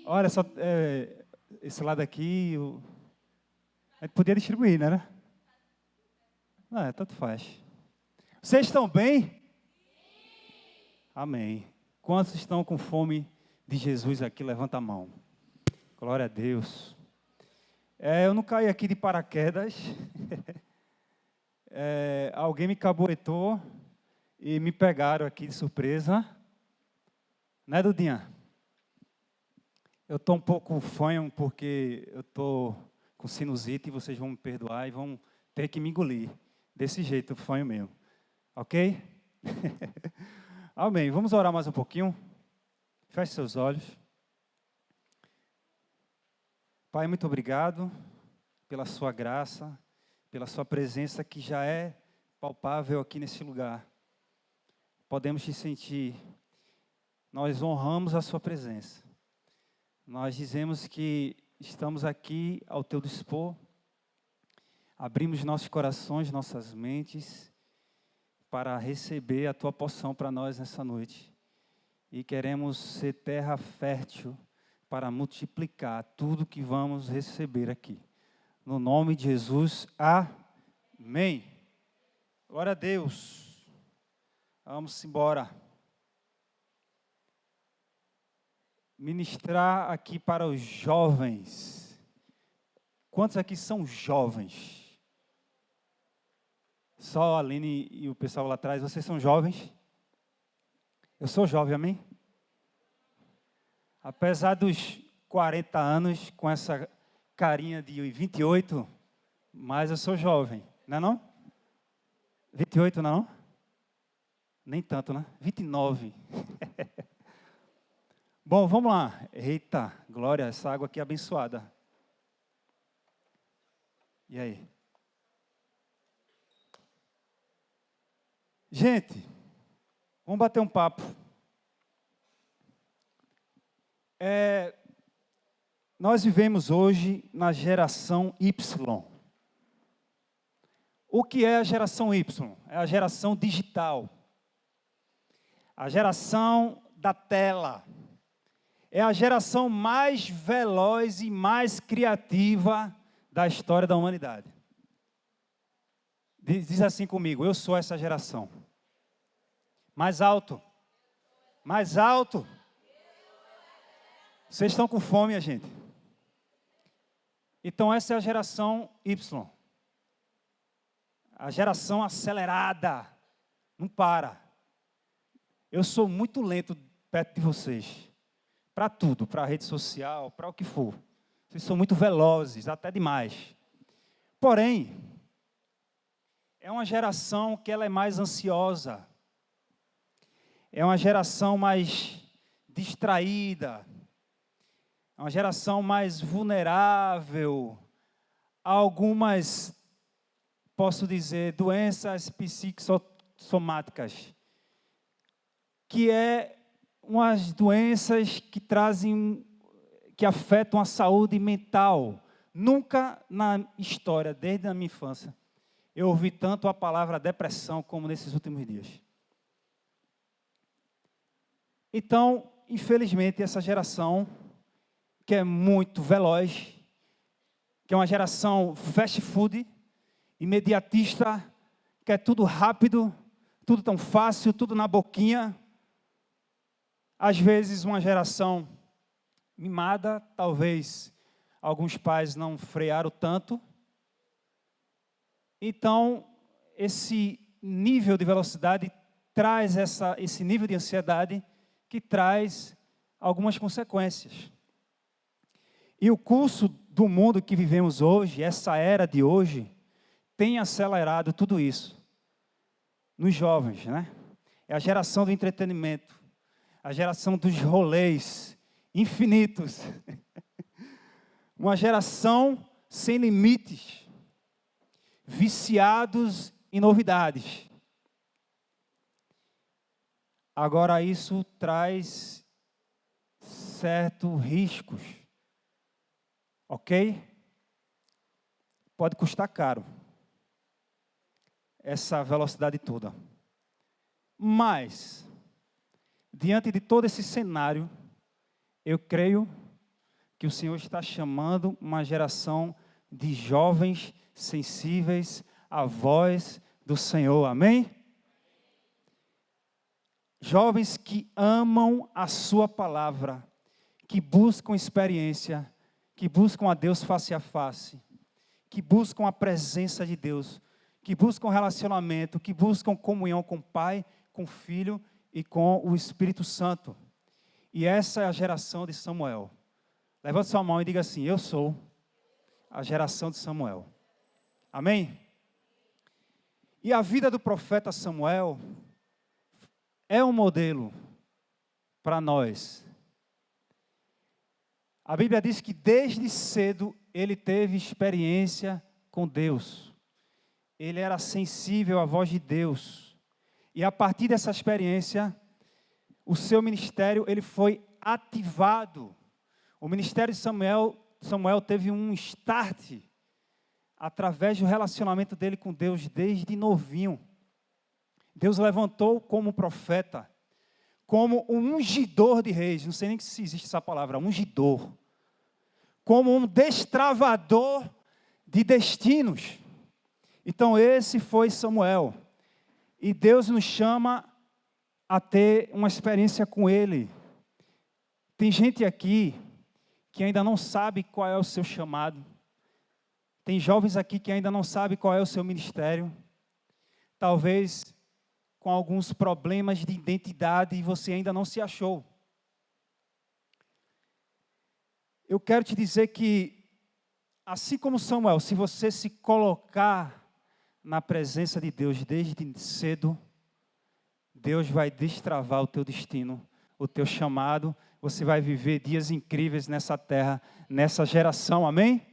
Olha, só esse lado aqui, a gente podia distribuir, né? Não, tanto faz. Vocês estão bem? Amém. Quantos estão com fome de Jesus aqui? Levanta a mão. Glória a Deus. Eu não caí aqui de paraquedas. Alguém me caboetou e me pegaram aqui de surpresa. Né, Dudinha? Eu estou um pouco fanho porque eu estou com sinusite e vocês vão me perdoar e vão ter que me engolir. Desse jeito, fanho mesmo. Ok? Amém. Vamos orar mais um pouquinho. Feche seus olhos. Pai, muito obrigado pela sua graça, pela sua presença que já é palpável aqui nesse lugar. Podemos te sentir. Nós honramos a sua presença. Nós dizemos que estamos aqui ao teu dispor. Abrimos nossos corações, nossas mentes para receber a tua porção para nós nessa noite. E queremos ser terra fértil para multiplicar tudo que vamos receber aqui. No nome de Jesus, amém. Glória a Deus. Vamos embora. Ministrar aqui para os jovens. Quantos aqui são jovens? Só a Aline e o pessoal lá atrás, vocês são jovens? Eu sou jovem, amém? Apesar dos 40 anos, com essa carinha de 28, mas eu sou jovem, não é não? 28 não? Nem tanto, né? 29. Bom, vamos lá. Eita, glória, essa água aqui é abençoada. E aí? Gente, vamos bater um papo. Nós vivemos hoje na geração Y. O que é a geração Y? É a geração digital. A geração da tela. É a geração mais veloz e mais criativa da história da humanidade. Diz assim comigo, eu sou essa geração. Mais alto. Mais alto. Vocês estão com fome, minha gente? Então essa é a geração Y. A geração acelerada. Não para. Eu sou muito lento perto de vocês. Para tudo, para a rede social, para o que for. Vocês são muito velozes, até demais. Porém, é uma geração que ela é mais ansiosa. É uma geração mais distraída. É uma geração mais vulnerável a algumas, posso dizer, doenças psicossomáticas. Que é umas doenças que afetam a saúde mental. Nunca na história, desde a minha infância, eu ouvi tanto a palavra depressão como nesses últimos dias. Então, infelizmente, essa geração, que é muito veloz, que é uma geração fast food, imediatista, que é tudo rápido, tudo tão fácil, tudo na boquinha. Às vezes, uma geração mimada, talvez alguns pais não frearam tanto. Então, esse nível de velocidade traz esse nível de ansiedade que traz algumas consequências. E o curso do mundo que vivemos hoje, essa era de hoje, tem acelerado tudo isso nos jovens, né? É a geração do entretenimento, a geração dos rolês infinitos, uma geração sem limites, viciados em novidades. Agora isso traz certos riscos, ok? Pode custar caro, essa velocidade toda. Mas, diante de todo esse cenário, eu creio que o Senhor está chamando uma geração de jovens sensíveis à voz do Senhor, amém? Jovens que amam a sua palavra, que buscam experiência, que buscam a Deus face a face, que buscam a presença de Deus, que buscam relacionamento, que buscam comunhão com o Pai, com o Filho e com o Espírito Santo. E essa é a geração de Samuel. Levante sua mão e diga assim: eu sou a geração de Samuel. Amém? E a vida do profeta Samuel é um modelo para nós. A Bíblia diz que desde cedo ele teve experiência com Deus. Ele era sensível à voz de Deus. E a partir dessa experiência, o seu ministério ele foi ativado. O ministério de Samuel teve um start através do relacionamento dele com Deus desde novinho. Deus levantou como profeta, como um ungidor de reis, não sei nem se existe essa palavra, ungidor, como um destravador de destinos. Então esse foi Samuel, e Deus nos chama a ter uma experiência com ele. Tem gente aqui que ainda não sabe qual é o seu chamado, tem jovens aqui que ainda não sabem qual é o seu ministério, talvez com alguns problemas de identidade e você ainda não se achou. Eu quero te dizer que, assim como Samuel, se você se colocar na presença de Deus desde cedo, Deus vai destravar o teu destino, o teu chamado, você vai viver dias incríveis nessa terra, nessa geração, amém?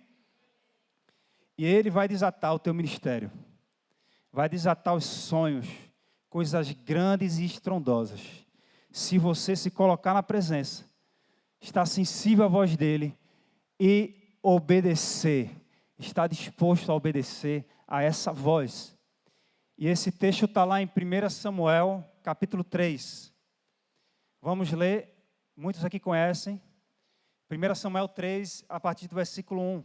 E Ele vai desatar o teu ministério, vai desatar os sonhos, coisas grandes e estrondosas. Se você se colocar na presença, estar sensível à voz dEle e obedecer, estar disposto a obedecer a essa voz. E esse texto está lá em 1 Samuel, capítulo 3. Vamos ler, muitos aqui conhecem. 1 Samuel 3, a partir do versículo 1.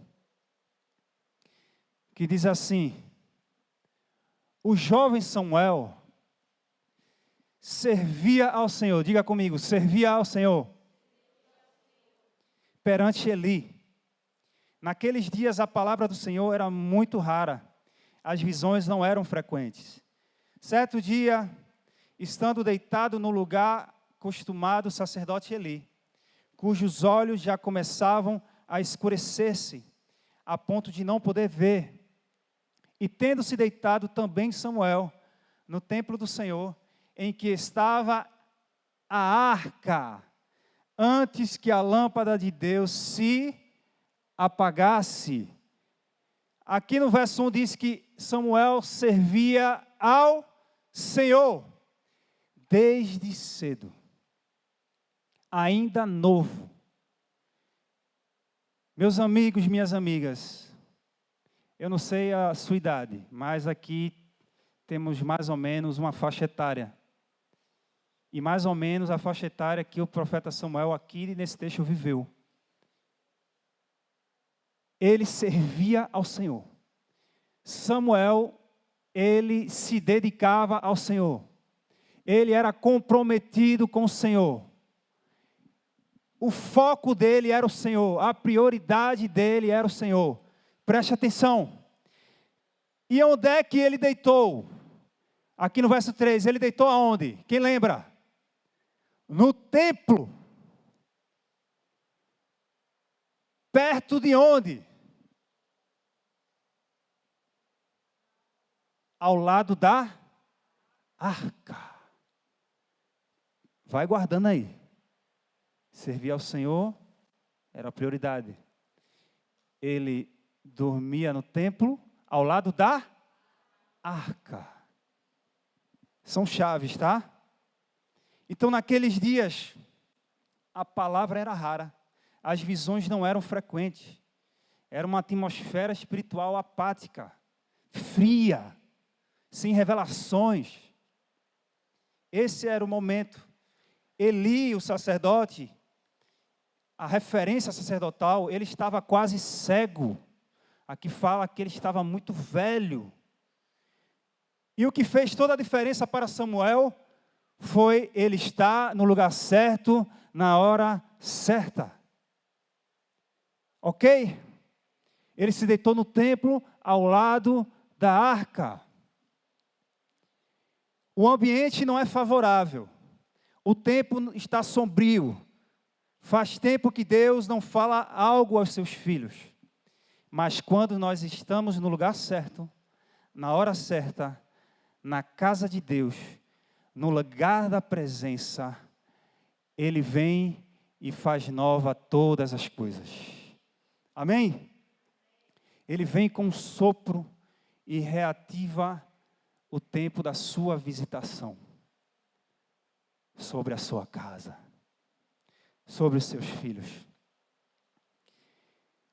Que diz assim: o jovem Samuel servia ao Senhor, diga comigo, servia ao Senhor, perante Eli. Naqueles dias a palavra do Senhor era muito rara, as visões não eram frequentes. Certo dia, estando deitado no lugar costumado, o sacerdote Eli, cujos olhos já começavam a escurecer-se, a ponto de não poder ver, e tendo-se deitado também Samuel, no templo do Senhor, em que estava a arca, antes que a lâmpada de Deus se apagasse. Aqui no verso 1 diz que Samuel servia ao Senhor desde cedo, ainda novo. Meus amigos, minhas amigas, eu não sei a sua idade, mas aqui temos mais ou menos uma faixa etária. E mais ou menos a faixa etária que o profeta Samuel aqui nesse texto viveu. Ele servia ao Senhor. Samuel, ele se dedicava ao Senhor. Ele era comprometido com o Senhor. O foco dele era o Senhor. A prioridade dele era o Senhor. Preste atenção. E onde é que ele deitou? Aqui no verso 3, ele deitou aonde? Quem lembra? No templo. Perto de onde? Ao lado da arca. Vai guardando aí. Servir ao Senhor era a prioridade. Ele dormia no templo ao lado da arca. São chaves, tá? Então, naqueles dias, a palavra era rara, as visões não eram frequentes, era uma atmosfera espiritual apática, fria, sem revelações. Esse era o momento. Eli, o sacerdote, a referência sacerdotal, ele estava quase cego. Aqui fala que ele estava muito velho. E o que fez toda a diferença para Samuel foi ele estar no lugar certo, na hora certa. Ok? Ele se deitou no templo ao lado da arca. O ambiente não é favorável. O tempo está sombrio. Faz tempo que Deus não fala algo aos seus filhos. Mas quando nós estamos no lugar certo, na hora certa, na casa de Deus, no lugar da presença, Ele vem e faz nova todas as coisas. Amém? Ele vem com um sopro e reativa o tempo da sua visitação sobre a sua casa, sobre os seus filhos.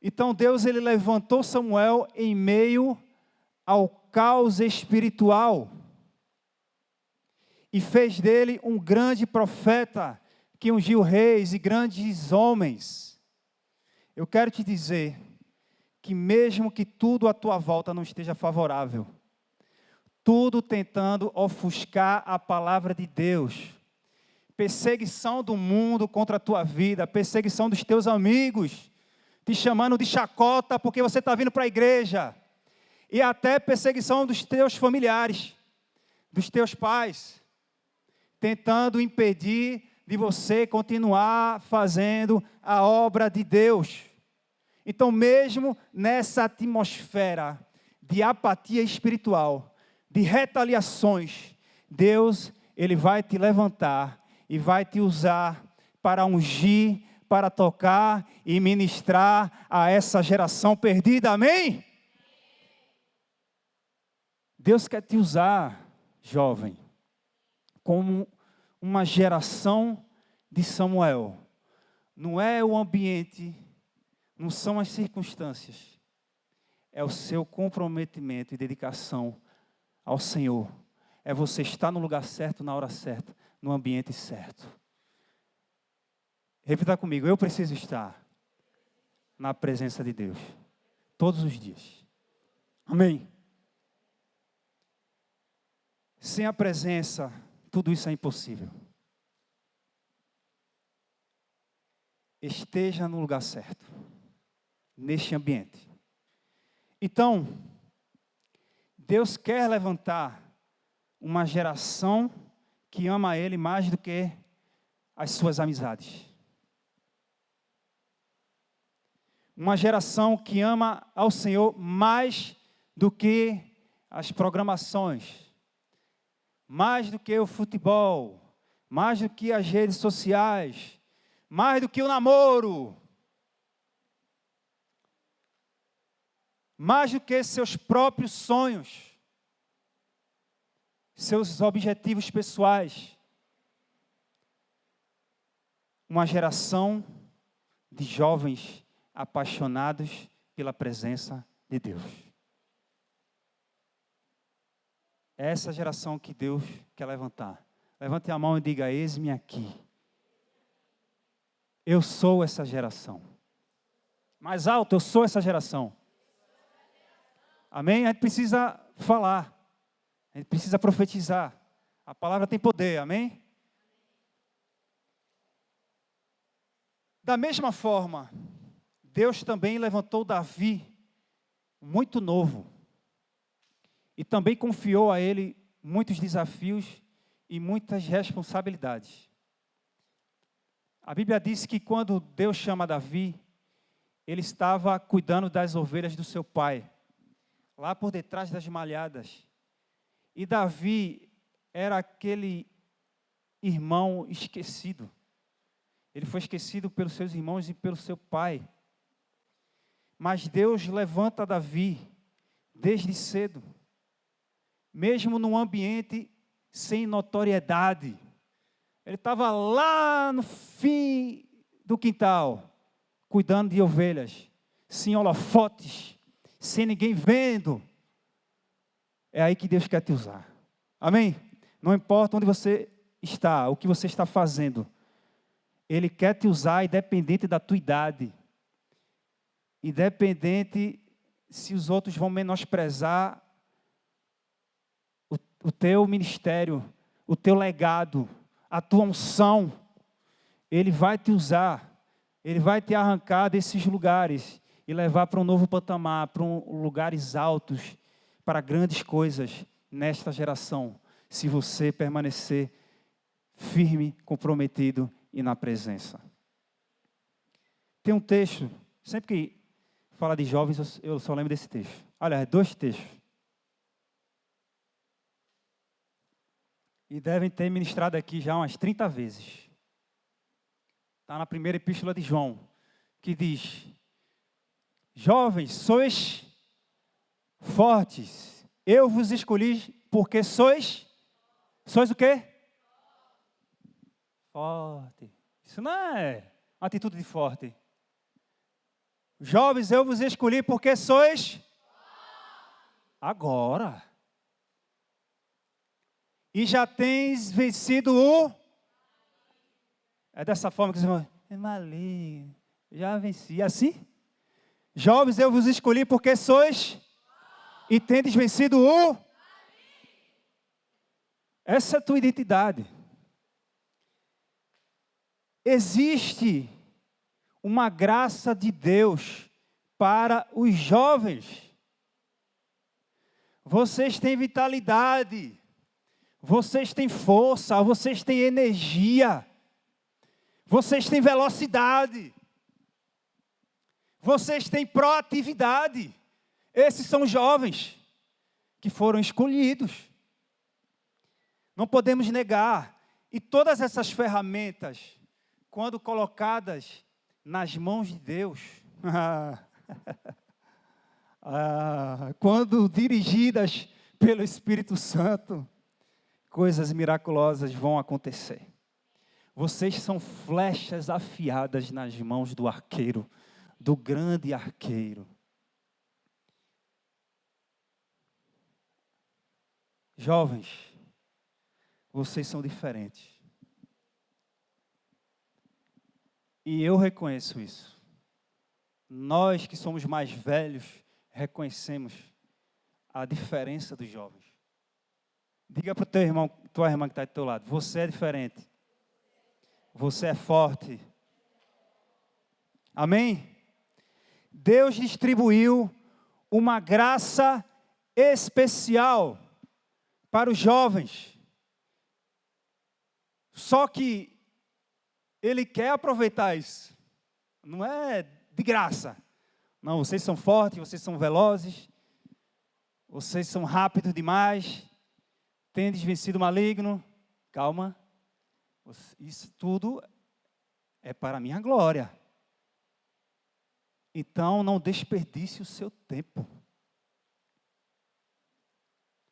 Então Deus, ele levantou Samuel em meio ao caos espiritual e fez dele um grande profeta que ungiu reis e grandes homens. Eu quero te dizer que mesmo que tudo à tua volta não esteja favorável, tudo tentando ofuscar a palavra de Deus, perseguição do mundo contra a tua vida, perseguição dos teus amigos, te chamando de chacota porque você está vindo para a igreja, e até perseguição dos teus familiares, dos teus pais, tentando impedir de você continuar fazendo a obra de Deus. Então, mesmo nessa atmosfera de apatia espiritual, de retaliações, Deus, Ele vai te levantar e vai te usar para ungir, para tocar e ministrar a essa geração perdida, amém? Deus quer te usar, jovem, como uma geração de Samuel. Não é o ambiente, não são as circunstâncias, é o seu comprometimento e dedicação ao Senhor. É você estar no lugar certo, na hora certa, no ambiente certo. Repita comigo, eu preciso estar na presença de Deus, todos os dias. Amém? Sem a presença, tudo isso é impossível. Esteja no lugar certo, neste ambiente. Então, Deus quer levantar uma geração que ama Ele mais do que as suas amizades. Uma geração que ama ao Senhor mais do que as programações, mais do que o futebol, mais do que as redes sociais, mais do que o namoro, mais do que seus próprios sonhos, seus objetivos pessoais. Uma geração de jovens apaixonados pela presença de Deus. É essa geração que Deus quer levantar. Levante a mão e diga, eis-me aqui. Eu sou essa geração. Mais alto, eu sou essa geração. Amém? A gente precisa falar. A gente precisa profetizar. A palavra tem poder, amém? Da mesma forma, Deus também levantou Davi, muito novo, e também confiou a ele muitos desafios e muitas responsabilidades. A Bíblia diz que quando Deus chama Davi, ele estava cuidando das ovelhas do seu pai, lá por detrás das malhadas. E Davi era aquele irmão esquecido. Ele foi esquecido pelos seus irmãos e pelo seu pai. Mas Deus levanta Davi desde cedo, mesmo num ambiente sem notoriedade. Ele estava lá no fim do quintal, cuidando de ovelhas, sem holofotes, sem ninguém vendo. É aí que Deus quer te usar. Amém? Não importa onde você está, o que você está fazendo. Ele quer te usar independente da tua idade. Independente se os outros vão menosprezar o teu ministério, o teu legado, a tua unção. Ele vai te usar. Ele vai te arrancar desses lugares e levar para um novo patamar, para lugares altos, para grandes coisas nesta geração, se você permanecer firme, comprometido e na presença. Tem um texto, sempre que fala de jovens, eu só lembro desse texto. Olha, 2 textos. E devem ter ministrado aqui já umas 30 vezes. Está na primeira epístola de João, que diz: jovens, sois fortes. Eu vos escolhi porque sois o quê? Forte. Isso não é uma atitude de forte. Jovens, eu vos escolhi porque sois agora. E já tens vencido o... É dessa forma que você fala, é maligno, já venci. Assim? Jovens, eu vos escolhi porque sois e tendes vencido o... Essa é a tua identidade. Existe uma graça de Deus para os jovens. Vocês têm vitalidade, vocês têm força, vocês têm energia, vocês têm velocidade, vocês têm proatividade. Esses são os jovens que foram escolhidos. Não podemos negar. E todas essas ferramentas, quando colocadas nas mãos de Deus, quando dirigidas pelo Espírito Santo, coisas miraculosas vão acontecer. Vocês são flechas afiadas nas mãos do arqueiro, do grande arqueiro. Jovens, vocês são diferentes. E eu reconheço isso. Nós que somos mais velhos, reconhecemos a diferença dos jovens. Diga para o teu irmão, tua irmã que está do teu lado, você é diferente. Você é forte. Amém? Deus distribuiu uma graça especial para os jovens. Só que Ele quer aproveitar isso. Não é de graça. Não, vocês são fortes, vocês são velozes, vocês são rápidos demais, tendes vencido o maligno. Calma. Isso tudo é para a minha glória. Então, não desperdice o seu tempo.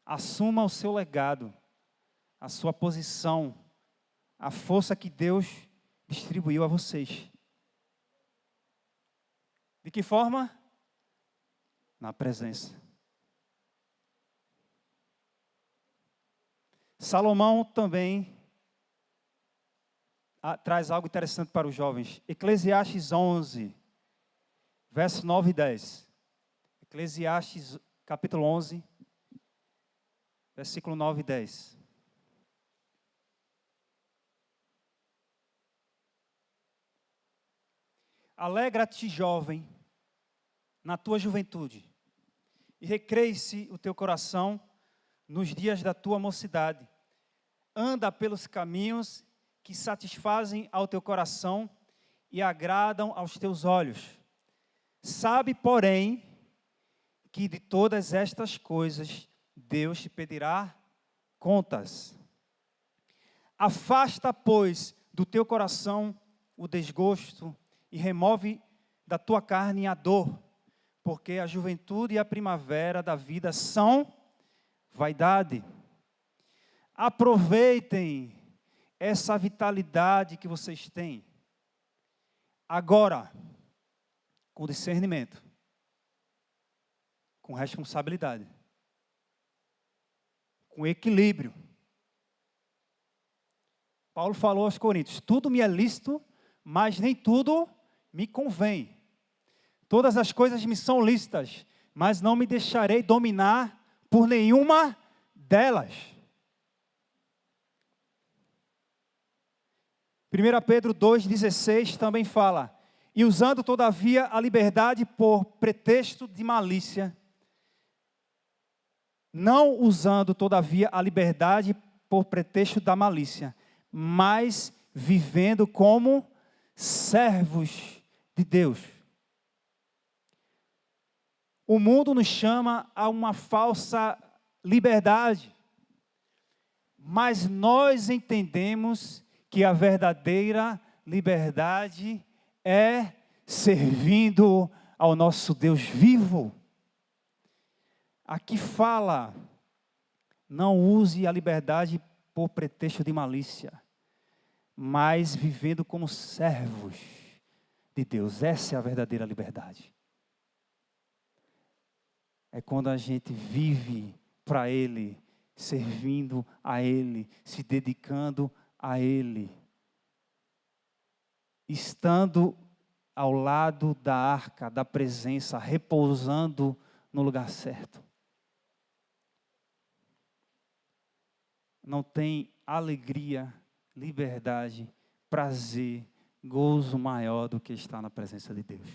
Assuma o seu legado, a sua posição, a força que Deus distribuiu a vocês. De que forma? Na presença. Salomão também traz algo interessante para os jovens. Eclesiastes 11, verso 9 e 10. Eclesiastes, capítulo 11, versículo 9 e 10. Alegra-te, jovem, na tua juventude, e recreie-se o teu coração nos dias da tua mocidade. Anda pelos caminhos que satisfazem ao teu coração e agradam aos teus olhos. Sabe, porém, que de todas estas coisas Deus te pedirá contas. Afasta, pois, do teu coração o desgosto e remove da tua carne a dor, porque a juventude e a primavera da vida são vaidade. Aproveitem essa vitalidade que vocês têm agora, com discernimento, com responsabilidade, com equilíbrio. Paulo falou aos Coríntios: tudo me é lícito, mas nem tudo me convém. Todas as coisas me são lícitas, mas não me deixarei dominar por nenhuma delas. 1 Pedro 2,16 também fala: e usando todavia a liberdade por pretexto de malícia, não usando todavia a liberdade por pretexto da malícia, mas vivendo como servos de Deus. O mundo nos chama a uma falsa liberdade, mas nós entendemos que a verdadeira liberdade é servindo ao nosso Deus vivo. Aqui fala, não use a liberdade por pretexto de malícia, mas vivendo como servos de Deus. Essa é a verdadeira liberdade. É quando a gente vive para Ele, servindo a Ele, se dedicando a Ele, estando ao lado da arca, da presença, repousando no lugar certo. Não tem alegria, liberdade, prazer, gozo maior do que estar na presença de Deus.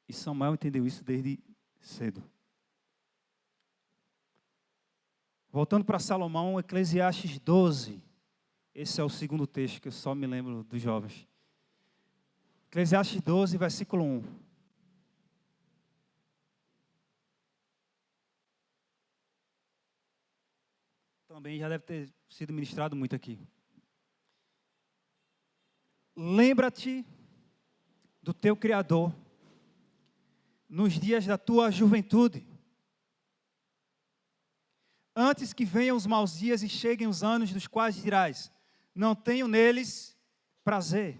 E Samuel entendeu isso desde cedo. Voltando para Salomão, Eclesiastes 12. Esse é o segundo texto que eu só me lembro dos jovens. Eclesiastes 12, versículo 1. Também já deve ter sido ministrado muito aqui. Lembra-te do teu Criador nos dias da tua juventude, antes que venham os maus dias e cheguem os anos dos quais dirás: não tenho neles prazer.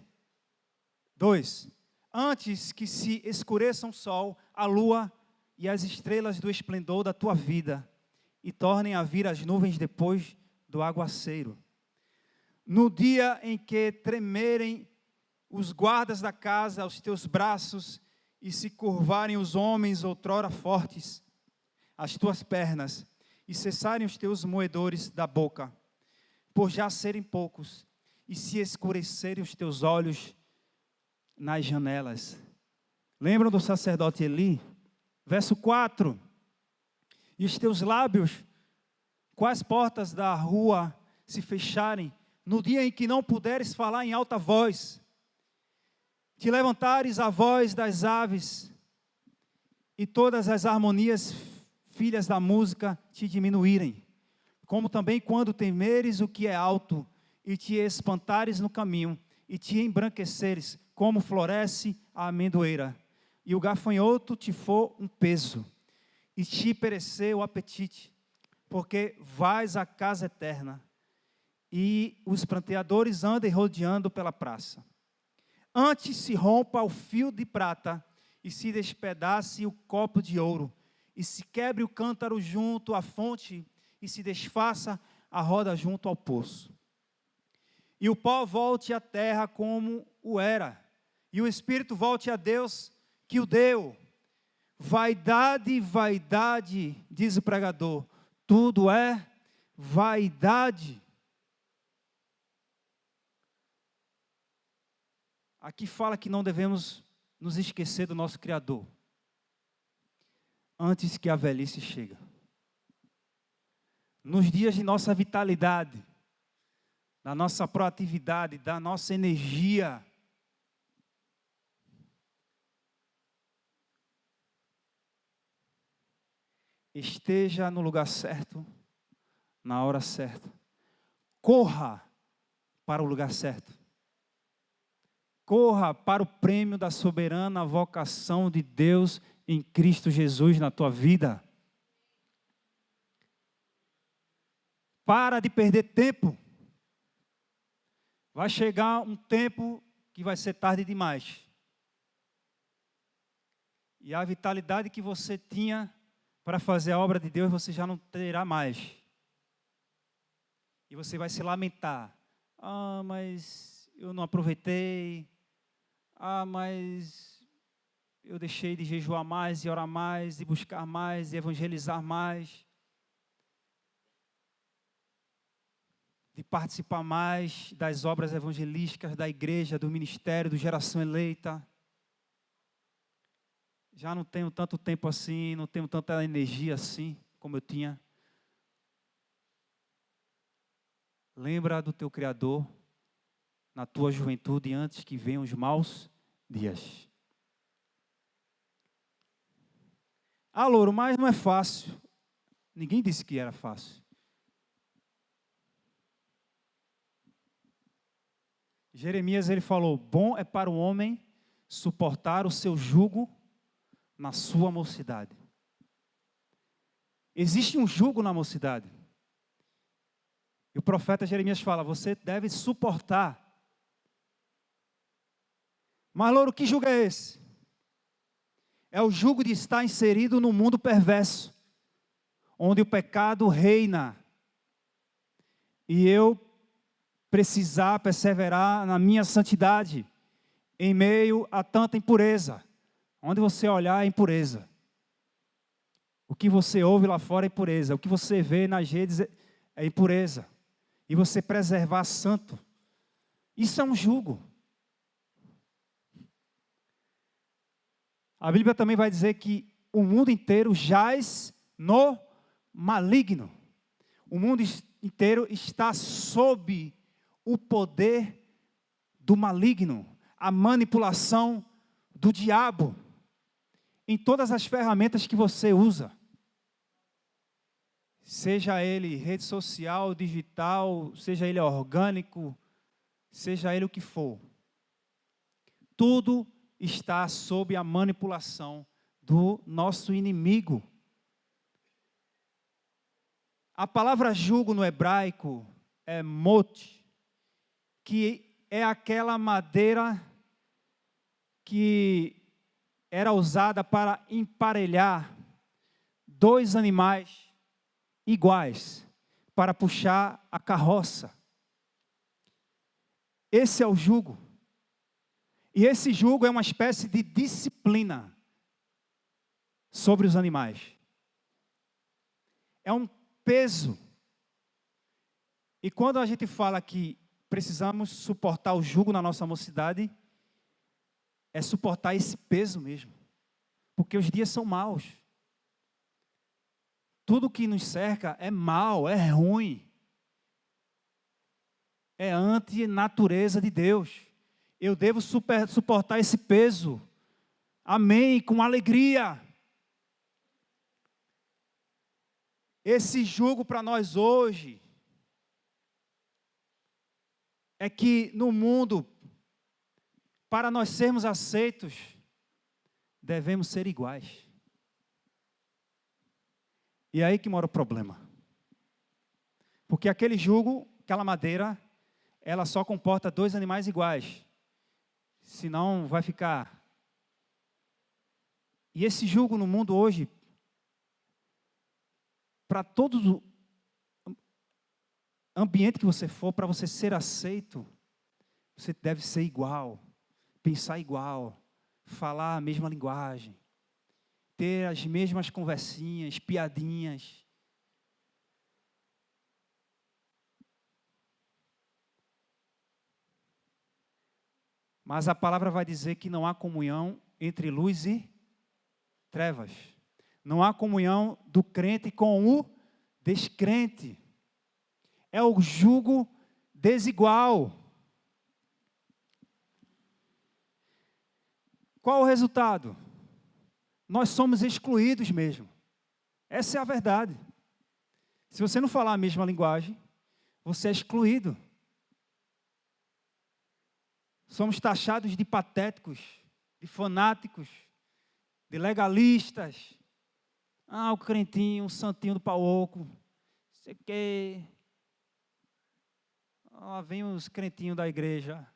2. Antes que se escureçam o sol, a lua e as estrelas do esplendor da tua vida, e tornem a vir as nuvens depois do aguaceiro. No dia em que tremerem os guardas da casa aos teus braços, e se curvarem os homens outrora fortes, as tuas pernas, e cessarem os teus moedores da boca, por já serem poucos, e se escurecerem os teus olhos nas janelas. Lembram do sacerdote Eli? Verso 4. E os teus lábios, quais portas da rua se fecharem, no dia em que não puderes falar em alta voz, te levantares a voz das aves, e todas as harmonias, filhas da música, te diminuírem, como também quando temeres o que é alto, e te espantares no caminho, e te embranqueceres, como floresce a amendoeira, e o gafanhoto te for um peso, e te perecer o apetite, porque vais à casa eterna, e os pranteadores andem rodeando pela praça. Antes se rompa o fio de prata, e se despedace o copo de ouro, e se quebre o cântaro junto à fonte, e se desfaça a roda junto ao poço. E o pó volte à terra como o era, e o espírito volte a Deus que o deu. Vaidade, vaidade, diz o pregador, tudo é vaidade. Aqui fala que não devemos nos esquecer do nosso Criador, antes que a velhice chegue. Nos dias de nossa vitalidade, da nossa proatividade, da nossa energia, esteja no lugar certo, na hora certa. Corra para o lugar certo. Corra para o prêmio da soberana vocação de Deus em Cristo Jesus na tua vida. Para de perder tempo. Vai chegar um tempo que vai ser tarde demais. E a vitalidade que você tinha para fazer a obra de Deus, você já não terá mais. E você vai se lamentar. Ah, mas eu não aproveitei. Ah, mas eu deixei de jejuar mais, e orar mais, e buscar mais, e evangelizar mais. De participar mais das obras evangelísticas da igreja, do ministério, do Geração Eleita. Já não tenho tanto tempo assim, não tenho tanta energia assim, como eu tinha. Lembra do teu Criador na tua juventude antes que venham os maus dias. Ah, Louro, mas não é fácil. Ninguém disse que era fácil. Jeremias, ele falou, bom é para o homem suportar o seu jugo na sua mocidade. Existe um jugo na mocidade. E o profeta Jeremias fala, você deve suportar. Mas, Louro, que jugo é esse? É o jugo de estar inserido no mundo perverso, onde o pecado reina. E eu precisar perseverar na minha santidade, em meio a tanta impureza. Onde você olhar é impureza. O que você ouve lá fora é impureza. O que você vê nas redes é impureza. E você preservar santo. Isso é um jugo. A Bíblia também vai dizer que o mundo inteiro jaz no maligno. O mundo inteiro está sob o poder do maligno, a manipulação do diabo, em todas as ferramentas que você usa. Seja ele rede social, digital, seja ele orgânico, seja ele o que for. Tudo está sob a manipulação do nosso inimigo. A palavra jugo no hebraico é mote, que é aquela madeira que era usada para emparelhar dois animais iguais para puxar a carroça. Esse é o jugo. E esse jugo é uma espécie de disciplina sobre os animais. É um peso. E quando a gente fala que precisamos suportar o jugo na nossa mocidade, é suportar esse peso mesmo. Porque os dias são maus. Tudo que nos cerca é mal, é ruim. É anti-natureza de Deus. Eu devo suportar esse peso. Amém, com alegria. Esse jugo para nós hoje é que no mundo, para nós sermos aceitos, devemos ser iguais. E é aí que mora o problema. Porque aquele jugo, aquela madeira, ela só comporta dois animais iguais. Senão vai ficar. E esse jugo no mundo hoje, para todo ambiente que você for, para você ser aceito, você deve ser igual, pensar igual, falar a mesma linguagem, ter as mesmas conversinhas, piadinhas. Mas a palavra vai dizer que não há comunhão entre luz e trevas. Não há comunhão do crente com o descrente. É o jugo desigual. Qual o resultado? Nós somos excluídos mesmo. Essa é a verdade. Se você não falar a mesma linguagem, você é excluído. Somos taxados de patéticos, de fanáticos, de legalistas. Ah, o crentinho, o santinho do pau oco. Sei que. Ah, vem os crentinhos da igreja.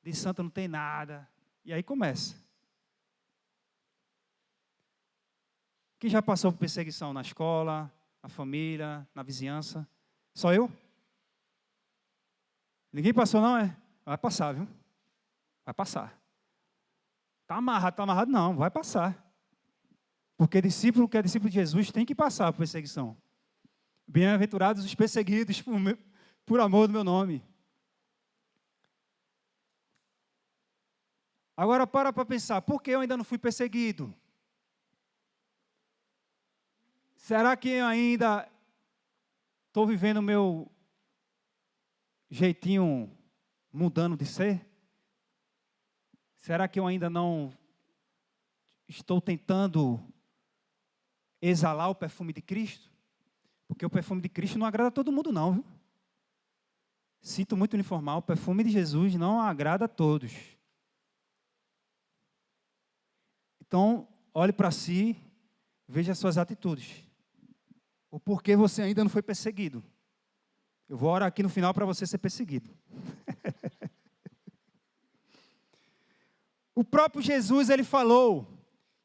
De santo não tem nada. E aí começa. Quem já passou por perseguição na escola, na família, na vizinhança? Só eu? Ninguém passou, não é? Vai passar, viu? Vai passar. Está amarrado, não, vai passar. Porque discípulo que é discípulo de Jesus tem que passar por perseguição. Bem-aventurados os perseguidos por amor do meu nome. Agora para pensar, por que eu ainda não fui perseguido? Será que eu ainda estou vivendo o meu jeitinho mundano de ser? Será que eu ainda não estou tentando exalar o perfume de Cristo? Porque o perfume de Cristo não agrada a todo mundo, não, viu? Sinto muito uniformar, o perfume de Jesus não agrada a todos. Então, olhe para si, veja as suas atitudes. O porquê você ainda não foi perseguido. Eu vou orar aqui no final para você ser perseguido. O próprio Jesus, ele falou,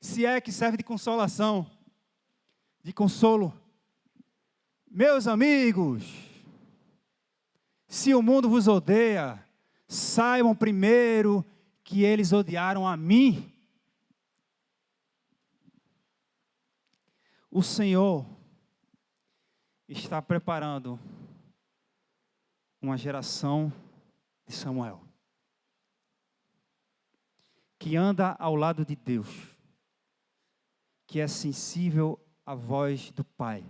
se é que serve de consolação, de consolo. Meus amigos, se o mundo vos odeia, saibam primeiro que eles odiaram a mim. O Senhor está preparando uma geração de Samuel, que anda ao lado de Deus, que é sensível à voz do Pai,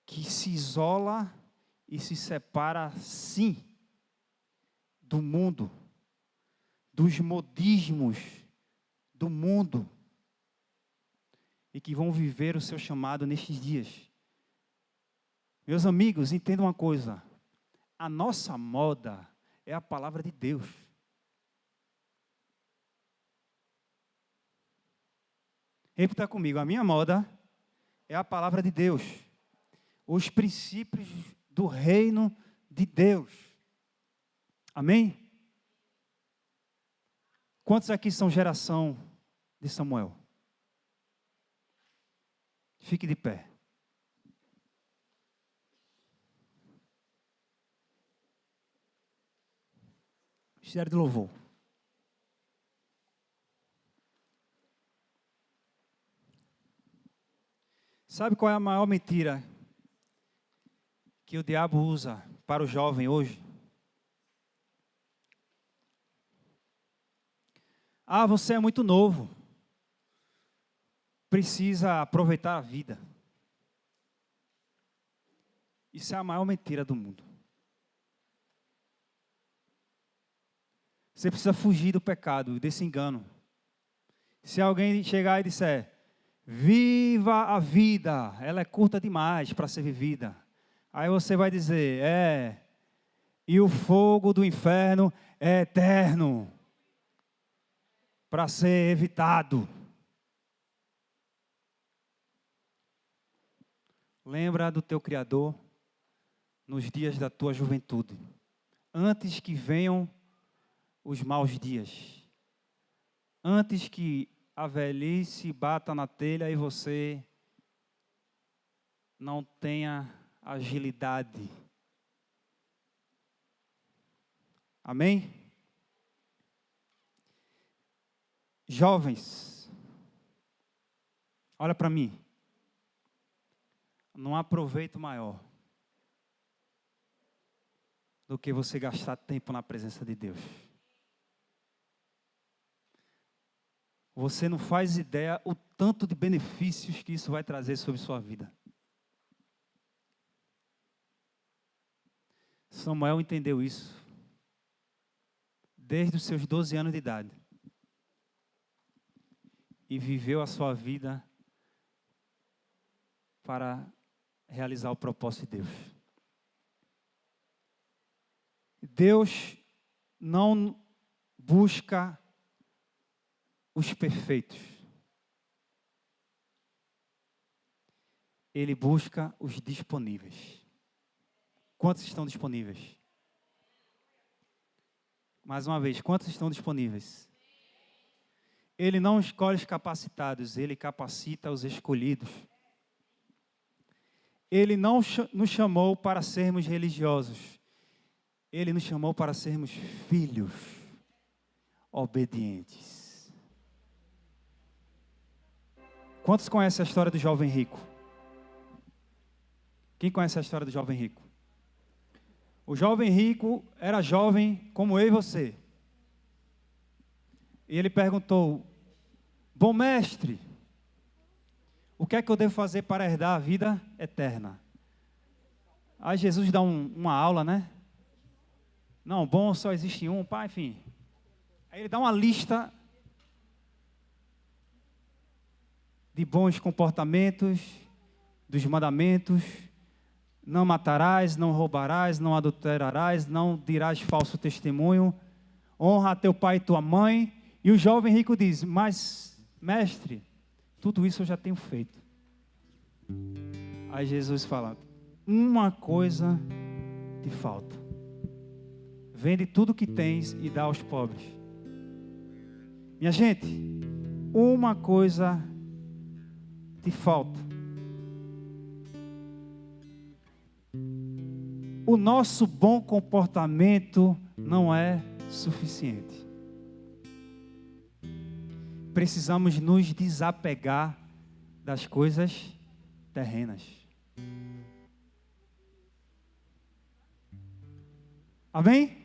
que se isola e se separa, sim, do mundo, dos modismos do mundo, e que vão viver o seu chamado nestes dias. Meus amigos, entendam uma coisa, a nossa moda é a palavra de Deus. Repita comigo, a minha moda é a palavra de Deus. Os princípios do reino de Deus. Amém? Quantos aqui são geração de Samuel? Fique de pé. Ministério de louvor. Sabe qual é a maior mentira que o diabo usa para o jovem hoje? Ah, você é muito novo. Precisa aproveitar a vida. Isso é a maior mentira do mundo. Você precisa fugir do pecado, desse engano. Se alguém chegar e disser, viva a vida, ela é curta demais para ser vivida. Aí você vai dizer, e o fogo do inferno é eterno, para ser evitado. Lembra do teu Criador nos dias da tua juventude, antes que venham os maus dias, antes que a velhice bata na telha e você não tenha agilidade. Amém? Jovens, olha para mim. Não há proveito maior do que você gastar tempo na presença de Deus. Você não faz ideia o tanto de benefícios que isso vai trazer sobre sua vida. Samuel entendeu isso desde os seus 12 anos de idade e viveu a sua vida para realizar o propósito de Deus. Deus não busca os perfeitos. Ele busca os disponíveis. Quantos estão disponíveis? Mais uma vez, quantos estão disponíveis? Ele não escolhe os capacitados, ele capacita os escolhidos. Ele não nos chamou para sermos religiosos. Ele nos chamou para sermos filhos obedientes. Quantos conhecem a história do jovem rico? Quem conhece a história do jovem rico? O jovem rico era jovem como eu e você. E ele perguntou: bom mestre, o que é que eu devo fazer para herdar a vida eterna? Aí Jesus dá uma aula, né? Não, bom só existe um, pai, enfim. Aí ele dá uma lista de bons comportamentos, dos mandamentos. Não matarás, não roubarás, não adulterarás, não dirás falso testemunho. Honra a teu pai e tua mãe. E o jovem rico diz: mas, mestre, tudo isso eu já tenho feito. Aí Jesus fala: uma coisa te falta. Vende tudo que tens e dá aos pobres. Minha gente, uma coisa te falta. O nosso bom comportamento não é suficiente. Precisamos nos desapegar das coisas terrenas. Amém?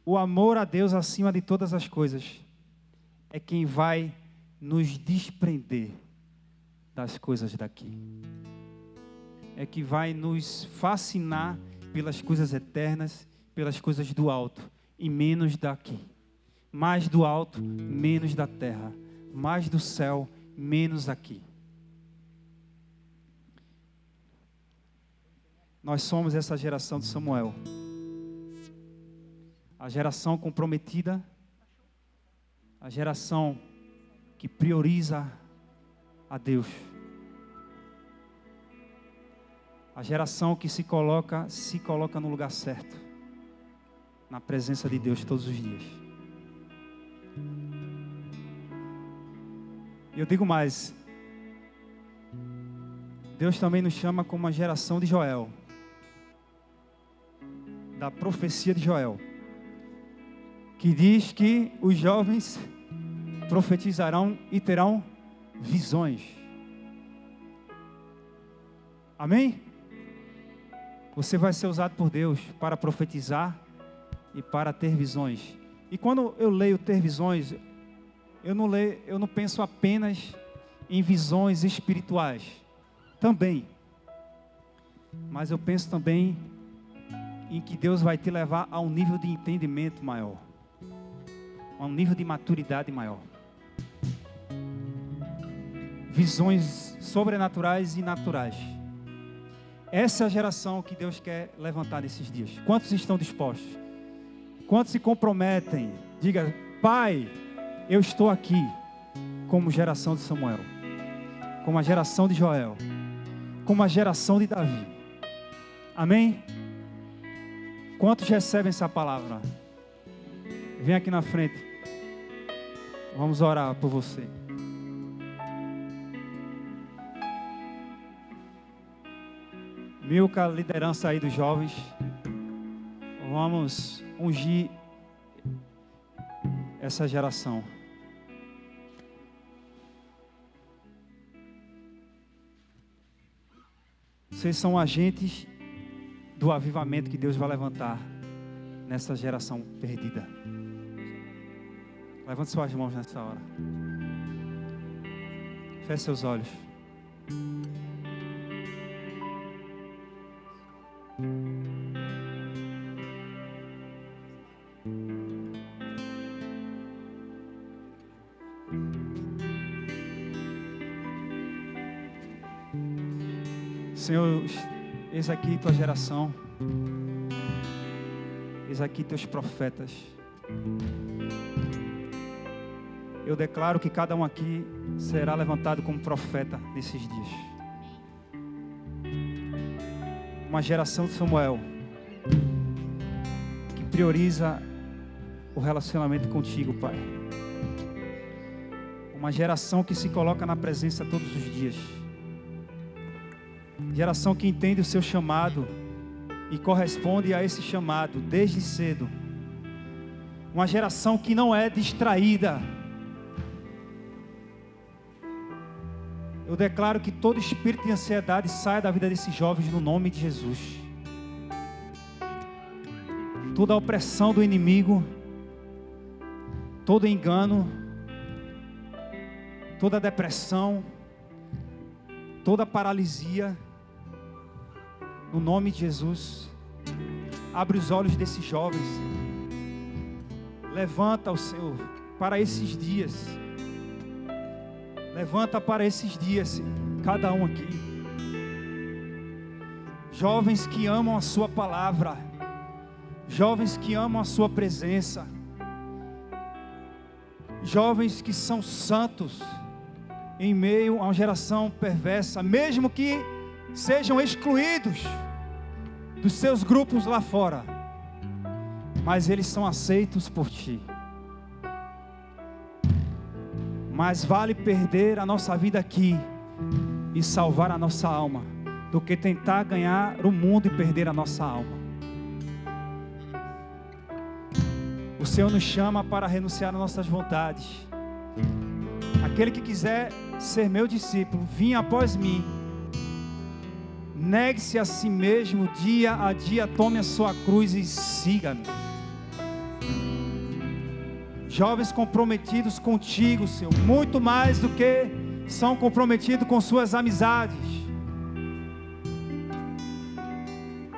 O amor a Deus acima de todas as coisas é quem vai nos desprender das coisas daqui. É que vai nos fascinar pelas coisas eternas, pelas coisas do alto e menos daqui. Mais do alto, menos da terra. Mais do céu, menos aqui. Nós somos essa geração de Samuel. A geração comprometida. A geração que prioriza a Deus. A geração que se coloca no lugar certo. Na presença de Deus todos os dias. E eu digo mais. Deus também nos chama como uma geração de Joel. Da profecia de Joel. Que diz que os jovens profetizarão e terão visões. Amém? Você vai ser usado por Deus para profetizar e para ter visões. E quando eu leio ter visões, eu não penso apenas em visões espirituais. Também. Mas eu penso também em que Deus vai te levar a um nível de entendimento maior. A um nível de maturidade maior. Visões sobrenaturais e naturais. Essa é a geração que Deus quer levantar nesses dias. Quantos estão dispostos? Quantos se comprometem? Diga: Pai, eu estou aqui como geração de Samuel, como a geração de Joel, como a geração de Davi. Amém? Quantos recebem essa palavra? Vem aqui na frente. Vamos orar por você. Milka, liderança aí dos jovens. Vamos ungir essa geração. Vocês são agentes do avivamento que Deus vai levantar nessa geração perdida. Levante suas mãos nessa hora. Feche seus olhos. Senhor, eis aqui tua geração. Eis aqui teus profetas. Eu declaro que cada um aqui será levantado como profeta nesses dias. Uma geração de Samuel que prioriza o relacionamento contigo, Pai. Uma geração que se coloca na presença todos os dias. Geração que entende o seu chamado e corresponde a esse chamado desde cedo. Uma geração que não é distraída. Eu declaro que todo espírito de ansiedade saia da vida desses jovens no nome de Jesus. Toda a opressão do inimigo, todo engano, toda depressão, toda paralisia, no nome de Jesus, abre os olhos desses jovens, levanta o Senhor para esses dias, levanta para esses dias, Senhor, cada um aqui, jovens que amam a sua palavra, jovens que amam a sua presença, jovens que são santos, em meio a uma geração perversa, mesmo que sejam excluídos dos seus grupos lá fora, mas eles são aceitos por Ti. Mas vale perder a nossa vida aqui e salvar a nossa alma, do que tentar ganhar o mundo e perder a nossa alma. O Senhor nos chama para renunciar às nossas vontades. Aquele que quiser ser meu discípulo, vinha após mim. Negue-se a si mesmo, dia a dia, tome a sua cruz e siga-me. Jovens comprometidos contigo, Senhor, muito mais do que são comprometidos com suas amizades.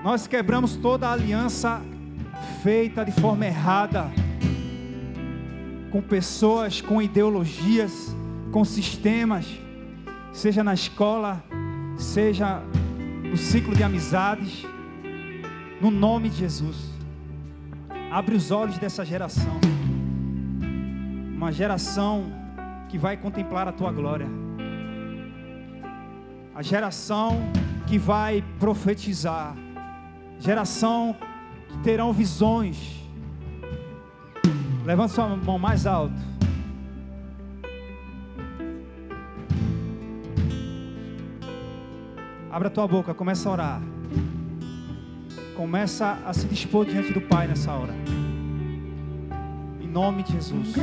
Nós quebramos toda a aliança feita de forma errada, com pessoas, com ideologias, com sistemas, seja na escola, seja no ciclo de amizades, no nome de Jesus. Abre os olhos dessa geração, uma geração que vai contemplar a Tua glória, a geração que vai profetizar, geração que terão visões. Levanta sua mão mais alto. Abra a tua boca, começa a orar. Começa a se dispor diante do Pai nessa hora. Em nome de Jesus.